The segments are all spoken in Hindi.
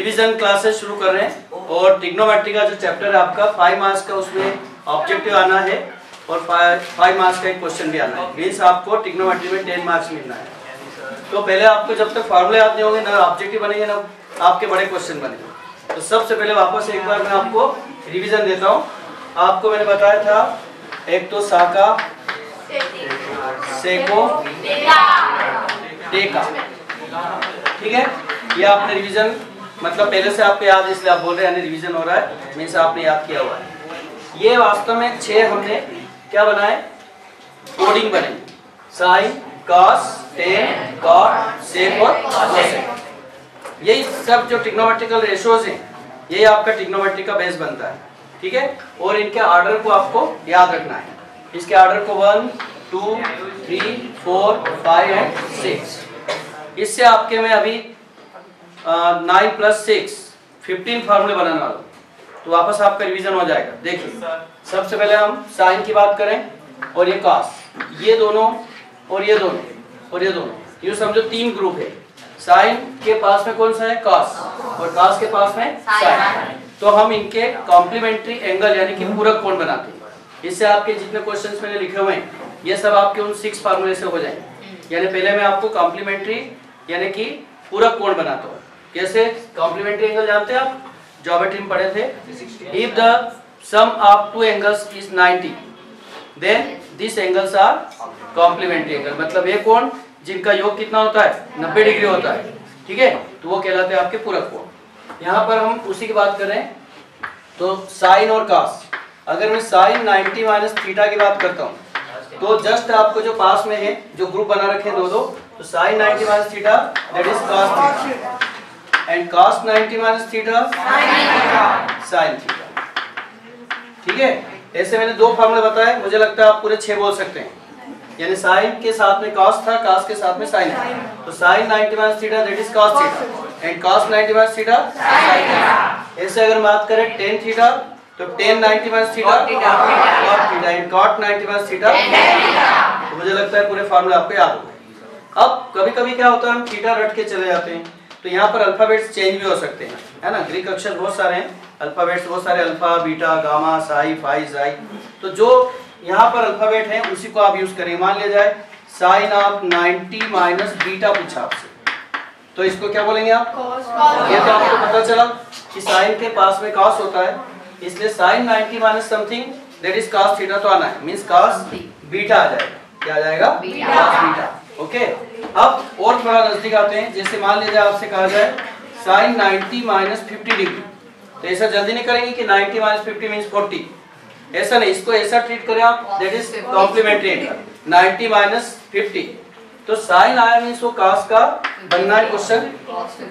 रिवीजन क्लासेस शुरू कर रहे हैं और ट्रिग्नोमेट्री का जो चैप्टर है आपका 5 मार्क्स का, उसमें ऑब्जेक्टिव आना है और 5 मार्क्स का एक क्वेश्चन भी आना है। मीन्स आपको ट्रिग्नोमेट्री में 10 मार्क्स मिलना है। तो पहले आपको जब तक फार्मूले याद नहीं होंगे ना ऑब्जेक्टिव बनेंगे ना आपके बड़े क्वेश्चन बनेंगे। तो सबसे पहले वापस एक बार मैं आपको रिवीजन देता हूँ। आपको मैंने बताया था एक तो साका, सेको, टेका, ठीक है। ये आपने रिवीजन मतलब पहले से आपको याद है इसलिए आप बोल रहे हैं रिवीजन हो रहा है, मीन्स आपने याद किया हुआ है। ये वास्तव में 6 हमने क्या बनाए, कोडिंग बने, साइन, कॉस, टेन, कॉट, सेक और कोसेक। यही सब जो ट्रिग्नोमेट्रिकल रेशियोज हैं यही आपका ट्रिग्नोमेट्री का बेस बनता है, ठीक है। और इनके ऑर्डर को आपको याद रखना है। इसके ऑर्डर को 1, 2, 3, 4, 5 एंड 6। इससे आपके में अभी 9 + 6 15 फार्मूले बनाने वाला हूँ, तो वापस आपका रिवीजन हो जाएगा। देखिए सबसे पहले हम साइन की बात करें और ये कॉस, ये दोनों और ये दोनों और ये दोनों, यूँ समझो 3 ग्रुप है। साइन के पास में कौन सा है, कॉस, और कॉस के पास में साइन। तो हम इनके कॉम्प्लीमेंट्री एंगल यानी कि पूरक कोण बनाते हैं। इससे आपके जितने क्वेश्चंस मैंने लिखे हुए हैं ये सब आपके उन 6 फार्मूले से हो जाएंगे। यानी पहले मैं आपको कॉम्प्लीमेंट्री यानी कि पूरक कोण बनाता हूँ। कैसे कॉम्प्लीमेंट्री एंगल जानते हैं आप, ज्योमेट्री में पढ़े थे। If the sum of 2 angles is 90 then this angles are complementary angle. मतलब ये कोण जिनका योग कितना होता है, 90 डिग्री होता है, ठीक है, तो वो कहलाते हैं आपके पूरक कोण। यहाँ पर हम उसी की बात करें तो साइन और कॉस, अगर मैं साइन 90 - थीटा की बात करता हूँ तो जस्ट आपको जो पास में है जो ग्रुप बना रखे हैं दो, तो sine 90 - theta that is cos theta and cos 90 - theta sine theta, ठीक है। ऐसे मैंने 2 फार्मूले बताए, मुझे लगता है आप पूरे 6 बोल सकते हैं। यानी साइन के साथ में कॉस था, कॉस के साथ में साइन था, तो sine 90 - theta that is cos theta and cos 90 - theta sine theta. ऐसे अगर बात करें टेन थीटा तो tan 90 - theta cot theta and cot 90 - theta. तो मुझे लगता है पूरे फार्मूले आपको याद हो गए। अब कभी-कभी क्या होता है हम थीटा रट के चले जाते हैं, तो यहाँ पर अल्फाबेट्स चेंज भी हो सकते हैं, है ना। ग्रीक अक्षर बहुत सारे हैं, अल्फाबेट्स बहुत सारे, alpha, beta, gamma, psi, phi, xi. तो जो यहाँ पर अल्फाबेट है उसी को आप यूज करें। मान लिया जाए साइन ऑफ 90 - बीटा पूछा आपसे, तो इसको क्या बोलेंगे आप, ये तो आपको पता चला कि साइन के पास में कॉस होता है, इसलिए sine 90 - something that is cos theta तो आना है, मींस कॉस बीटा आ जाएगा। क्या आ जाएगा, कॉस बीटा। ओके, अब और थोड़ा नजदीक आते हैं। जैसे मान लीजिए आपसे कहा जाए साइन 90 - 50 डिग्री, तो ऐसा जल्दी नहीं करेंगे कि 90 - 50 मींस 40, ऐसा नहीं। इसको ऐसा ट्रीट करें आप, दैट इज कॉम्प्लीमेंट्री एंगल 90 - 50। तो साइन आया मींस वो कॉस का बनना है क्वेश्चन,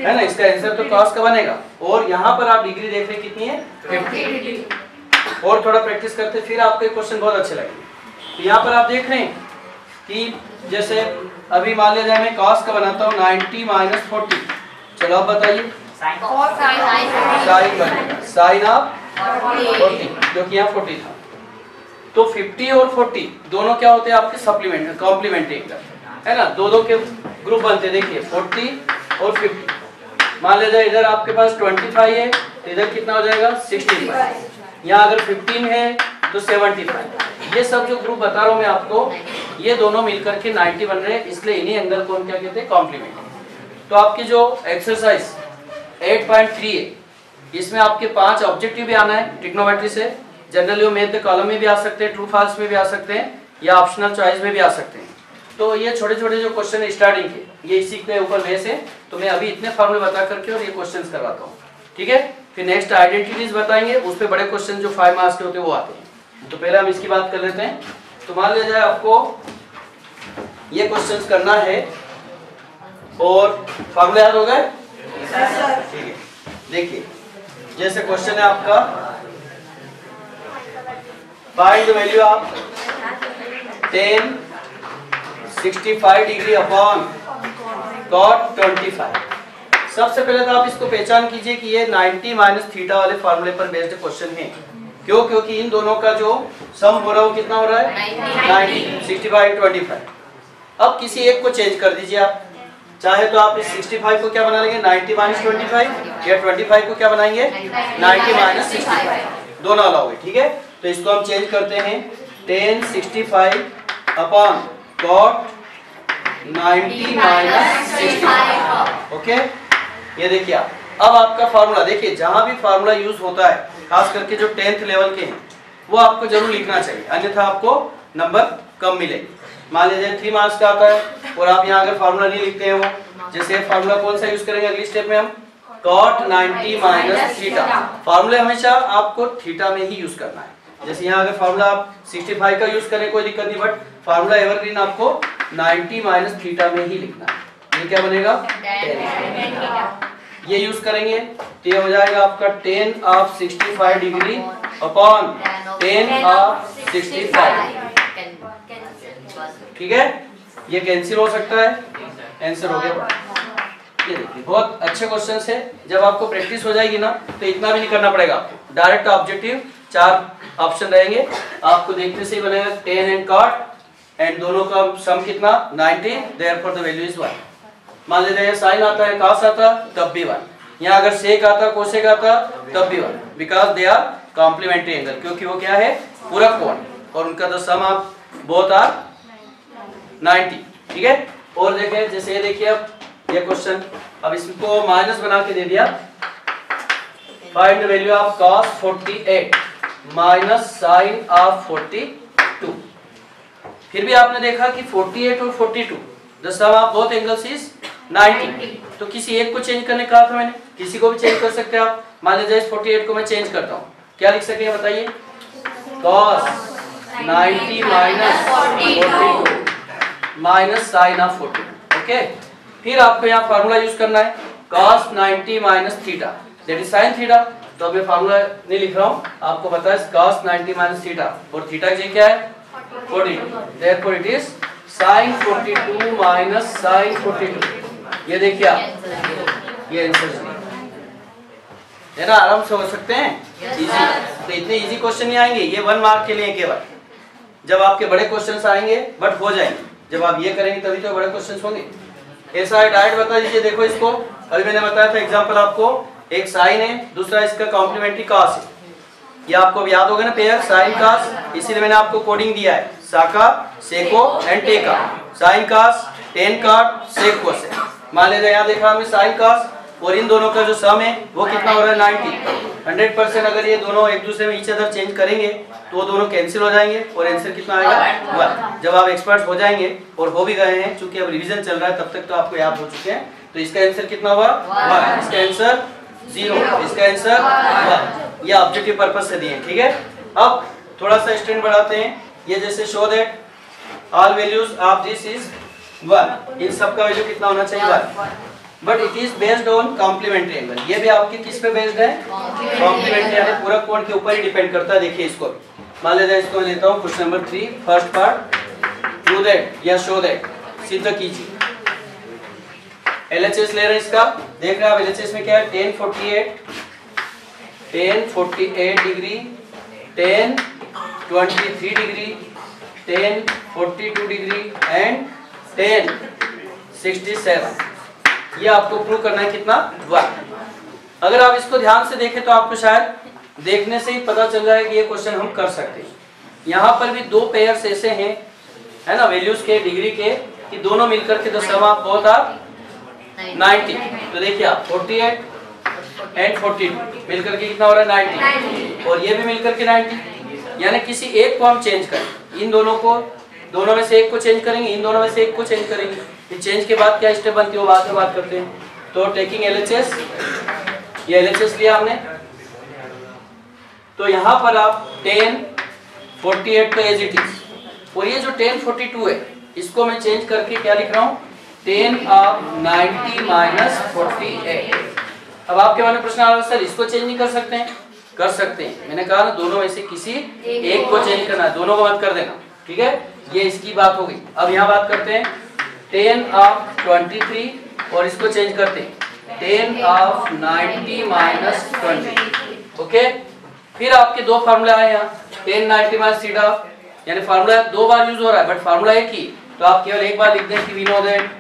है ना, इसका आंसर तो कॉस का बनेगा। और यहाँ पर आप डिग्री देख रहे कितनी है, 50। और थोड़ा प्रैक्टिस करते फिर आपको क्वेश्चन बहुत अच्छे लगेंगे। तो यहाँ पर आप देख रहे हैं कि जैसे अभी मान लिया जाए मैं कॉस का बनाता हूँ 90 - 40। चलो आप बताइए, साइन बनेगा साइन ऑफ 40, जो कि यहाँ 40 था। तो 50 और 40 दोनों क्या होते हैं आपके सप्लीमेंट कॉम्प्लीमेंट्री एंगल, है ना। दो के ग्रुप बनते, देखिए 40 और 50। मान लिया जाए इधर आपके पास 25 है तो इधर कितना हो जाएगा 65, यहाँ अगर 15 है तो 75। ये सब जो ग्रुप बता रहा हूँ मैं आपको, ये दोनों मिलकर के 90 बन रहे हैं, इसलिए इन्हीं एंगल को हम क्या कहते हैं, कॉम्प्लीमेंट। तो आपकी जो एक्सरसाइज 8.3 है, इसमें आपके 5 ऑब्जेक्टिव भी आना है ट्रिग्नोमेट्री से। जनरली मैथ कॉलम में भी आ सकते हैं, ट्रू फॉल्स में भी आ सकते हैं, या ऑप्शनल चॉइस में भी आ सकते हैं। तो ये छोटे छोटे जो क्वेश्चन है स्टार्टिंग के, ये इसी के ऊपर बेस है। तो मैं अभी इतने फार्मूले बता करके और ये क्वेश्चंस करवाता हूँ, ठीक है। फिर नेक्स्ट आइडेंटिटीज बताएंगे, उस पर बड़े क्वेश्चन जो 5 मार्क्स के होते हैं वो आते हैं। तो पहले हम इसकी बात कर लेते हैं। तो मान लिया जाए आपको ये क्वेश्चंस करना है और फार्मूले याद हो गए, ठीक है। देखिए जैसे क्वेश्चन है आपका, find the value of tan 65 degree upon cot 25। सबसे पहले तो आप इसको पहचान कीजिए कि ये 90 - थीटा वाले फार्मूले पर बेस्ड क्वेश्चन है। क्यों, क्योंकि इन दोनों का जो सम हो रहा है वो कितना हो रहा है, 90, 65, 25। अब किसी एक को चेंज कर दीजिए आप, चाहे तो आप इस 65 को क्या बना लेंगे 90 माइनस 25, या 25 को क्या बनाएंगे 90 माइनस 65, दोनों अलाउगे। ठीक है, तो इसको हम चेंज करते हैं tan 65 upon cot 90 minus 65। Okay, ये देखिए अब आपका फार्मूला देखिए, जहां भी फार्मूला यूज होता है खास करके जो 10th लेवल के हैं वो आपको जरूर लिखना चाहिए, अन्यथा आपको नंबर कम मिलेंगे। मान लीजिए 3 मार्क्स का आता है और आप यहाँ अगर फार्मूला नहीं लिखते हैं वो, जैसे फार्मूला कौन सा यूज करेंगे अगली स्टेप में हम cot 90 माइनस थीटा। फार्मूले हमेशा आपको थीटा में ही यूज करना है। जैसे यहाँ अगर फार्मूला आप 65 का यूज करें कोई दिक्कत नहीं, बट फार्मूला एवरग्रीन आपको 90 माइनस थीटा में ही लिखना है। ये क्या बनेगा ये यूज करेंगे तो ये हो जाएगा आपका tan of 65 degree upon tan of 65। ठीक है, ये कैंसिल हो सकता है, आंसर हो गया। ये देखिए बहुत अच्छे क्वेश्चन है, जब आपको प्रैक्टिस हो जाएगी ना तो इतना भी नहीं करना पड़ेगा आपको, डायरेक्ट ऑब्जेक्टिव 4 ऑप्शन रहेंगे, आपको देखने से ही बनेगा tan एंड cot एंड दोनों का सम कितना 90, देयरफॉर द वैल्यू इज 1। मान लेते हैं साइन आता है cos आता तब भी 1, यहाँ अगर सेक आता कोसेक आता तब भी 1, because they are complementary angle, क्योंकि वो क्या है पूरक कोण और उनका the sum of both are 90। ठीक है, और देखें जैसे ये देखिए अब ये क्वेश्चन, अब इसको माइनस बना के दे दिया, find the value of cos 48 minus sine of 42। फिर भी आपने देखा कि 48 और 42 the sum of both angles is 90, तो किसी एक को चेंज करने का कहा था मैंने, किसी को भी चेंज कर सकते हैं आप। मान लीजिए इस 48 को मैं चेंज करता हूँ, क्या लिख सकेंगे बताइए, cos 90 minus 42 minus sine of 42। Okay, फिर आपको यहाँ फार्मूला यूज करना है cos 90 minus theta that is sin theta. तो अब मैं फार्मूला नहीं लिख रहा हूँ, आपको पता है cos 90 माइनस थीटा और थीटा की क्या है 42, therefore it is sin 42 minus sin 42। ये देखिए आप ये आंसर है ना, आराम से हो सकते हैं इजी। तो इतने इजी क्वेश्चन नहीं आएंगे, ये 1 मार्क के लिए केवल, जब आपके बड़े क्वेश्चंस आएंगे बट हो जाएंगे, जब आप ये करेंगे तभी तो बड़े क्वेश्चंस होंगे। ऐसा है डायरेक्ट बता दीजिए, देखो इसको अभी मैंने बताया था एग्जांपल आपको, एक साइन है दूसरा इसका कॉम्प्लीमेंट्री कॉस है, ये आपको अब याद होगा ना पेयर साइन कॉस, इसीलिए मैंने आपको कोडिंग दिया है साका सेको एंड टेका, sine cos tan cot sec cosec. मान लीजिए यहाँ देखा हमने साइन कॉस और इन दोनों का जो सम है वो कितना हो रहा है 90। 100% अगर ये दोनों एक दूसरे में ईच अदर चेंज करेंगे तो वो दोनों कैंसिल हो जाएंगे और आंसर कितना आएगा 1। जब आप एक्सपर्ट हो जाएंगे और हो भी गए हैं, चूंकि अब रिवीजन चल रहा है तब तक तो आपको याद हो चुके हैं, तो इसका आंसर कितना हुआ 1, इसका आंसर 0, इसका आंसर 1। ये ऑब्जेक्टिव पर्पस से दिए, ठीक है। अब थोड़ा सा स्टैंड बढ़ाते हैं, ये जैसे show that all values of this is 1, इन सब का वैल्यू कितना होना चाहिए 1, but it is based on complementary angle. ये भी आपके किस पे बेस्ड है कॉम्प्लीमेंट्री, यानी पूरक कोण के ऊपर ही डिपेंड करता है। देखिए इसको मान लेते हैं, इसको मैं लेता हूं question number 3 first part, prove that या शो दैट, सिद्ध कीजिए। एलएचएस ले रहे हैं इसका, देख रहे हैं आप एलएचएस में क्या है tan 48 degree, tan 23 degree, tan 42 degree and tan 67। ये आपको प्रूव करना है कितना 1। अगर आप इसको ध्यान से देखें तो आपको शायद देखने से ही पता चल जाए कि ये क्वेश्चन हम कर सकते हैं। यहाँ पर भी दो पेयर्स ऐसे हैं, है ना, वैल्यूज के डिग्री के, कि दोनों मिलकर के 10 सम बहुत आप 90। तो देखिए आप 48 एंड 42 मिलकर के कितना हो रहा है 90, और ये भी मिलकर के 90, यानी किसी एक को हम चेंज करें, इन दोनों को, दोनों में से एक को चेंज करेंगे, इन दोनों में से एक को चेंज करेंगे। फिर चेंज के बाद क्या स्टेप बनती है वो बाद में बात करते हैं। तो टेकिंग एलएचएस, ये एलएचएस लिया हमने, तो यहाँ पर आप tan 48 तो एज इट इज, और ये जो tan 42 है इसको मैं चेंज करके क्या लिख रहा हूँ tan ऑफ 90 माइनस 48। अब आपके मन में प्रश्न आ रहा है सर इसको चेंज नहीं कर सकते हैं? कर सकते हैं, मैंने कहा ना दोनों में से किसी एक को चेंज करना है, दोनों को मत कर देना, ठीक है। ये इसकी बात हो गई। अब यहाँ बात करते हैं tan ऑफ 23 और इसको चेंज करते हैं tan ऑफ 90 माइनस 20। ओके, फिर आपके दो फार्मूले आए यहाँ, tan 90 माइनस थीटा, यानी फार्मूला दो बार यूज हो रहा है बट फार्मूला एक ही, तो आप केवल एक बार लिख दें कि we know that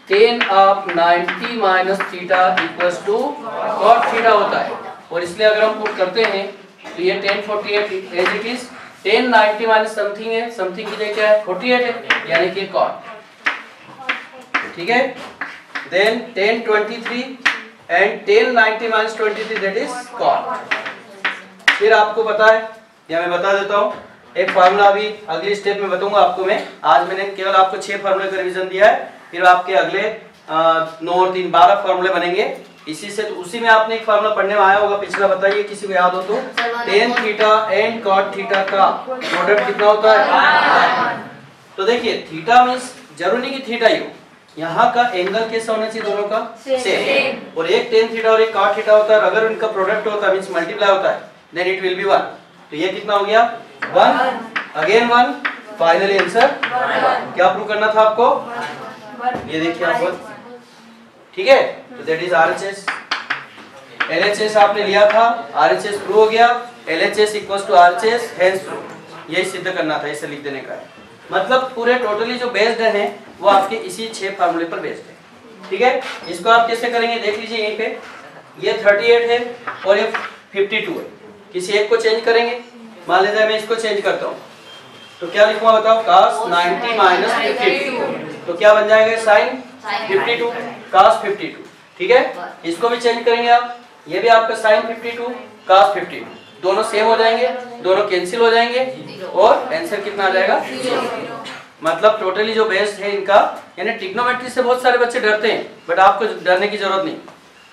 tan of 90 minus theta equals to cot theta होता है। और इसलिए अगर हम पुट करते हैं तो ये tan 48 as it is tan 90 minus something है, समथिंग की जगह क्या है 48 है, यानी कि cot। ठीक है, then tan 23 and tan 90 minus 23 that is cot। फिर आपको पता है, या मैं बता देता हूँ एक फार्मूला, अभी अगली स्टेप में बताऊंगा आपको मैं। आज मैंने केवल आपको 6 फार्मूले का रिवीजन दिया है, फिर आपके अगले 9 और 3 12 फार्मूले बनेंगे इसी से। तो उसी में आपने एक फार्मूला पढ़ने में आया होगा पिछला, बताइए किसी को याद हो तो। tan theta and cot theta का प्रोडक्ट कितना होता है? तो देखिए थीटा मींस जरूरी नहीं कि थीटा ही हो, यहाँ का एंगल कैसा होना चाहिए दोनों का सेम। और एक tan थीटा और एक cot थीटा होता है, अगर उनका प्रोडक्ट होता है मींस मल्टीप्लाई होता है, देन इट विल बी 1। तो ये कितना हो गया 1 अगेन 1, फाइनली आंसर 1। क्या प्रूव करना था आपको? ये देखिए आप, ठीक है। तो दैट इज RHS। LHS आपने लिया था, RHS प्रूव हो गया, LHS equals to RHS hence prove. यही सिद्ध करना था, इसे लिख देने का है। मतलब पूरे टोटली जो बेस्ड है वो आपके इसी 6 फार्मूले पर बेस्ड है। ठीक है, इसको आप कैसे करेंगे देख लीजिए। यहीं पे ये 38 है और ये 52 है, किसी एक को चेंज करेंगे। मान लीजिए मैं इसको चेंज करता हूँ, तो क्या लिखूंगा बताओ? cos 90 माइनस 52, तो क्या बन जाएगा sin 52 cos 52। ठीक है, इसको भी चेंज करेंगे आप, ये भी आपका sin 52 cos 52, दोनों सेम हो जाएंगे, दोनों कैंसिल हो जाएंगे और आंसर कितना आ जाएगा? मतलब टोटली जो बेस्ड है इनका, यानी ट्रिग्नोमेट्री से बहुत सारे बच्चे डरते हैं, बट आपको डरने की जरूरत नहीं,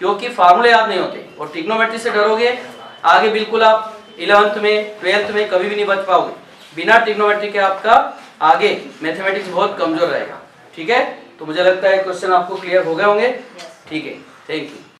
क्योंकि फार्मूले याद नहीं होते। और ट्रिग्नोमेट्री से डरोगे आगे बिल्कुल आप 11th में 12th में कभी भी नहीं बच पाओगे। बिना ट्रिग्नोमेट्री के आपका आगे मैथमेटिक्स बहुत कमजोर रहेगा। ठीक है, तो मुझे लगता है क्वेश्चन आपको क्लियर हो गए होंगे। ठीक है, थैंक यू।